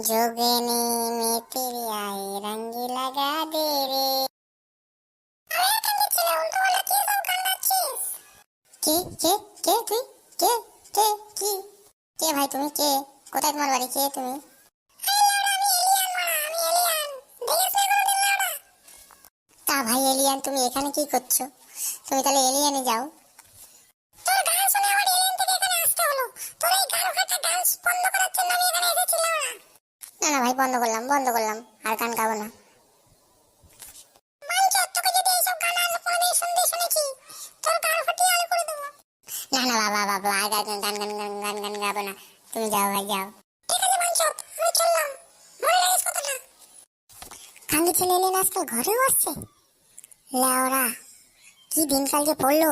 जोगनी में तेरी आए रंग लगा दे रे। কে কে কে তুই কে কে কি কে ভাই তুমি কে কোথায় তোমার বাড়ি কে তুমি তা ভাই এলিয়ান তুমি এখানে কি করছো তুমি তাহলে এলিয়ানে যাও তোর গান শুনে আমার এলিয়ান থেকে এখানে আসতে হলো তোর এই গান ফাটা ডান্স বন্ধ করার জন্য আমি এখানে এসেছিলাম না না ভাই বন্ধ করলাম আর গান গাবো না মানছি তোকে যদি এইসব গান আর কোনোদিন শুনতে শুনেছি তোর গান ফাটিয়ে আলু করে দেবো না না বাবা আর গান গান গান গান গান গান গাবো না তুমি যাও ভাই যাও ঠিক আছে মানছি আমি চললাম মনে লাগিস কথাটা কান্দি ছেলে এলেন আজকাল ঘরেও আসছে লেওরা কি দিনকাল যে পড়লো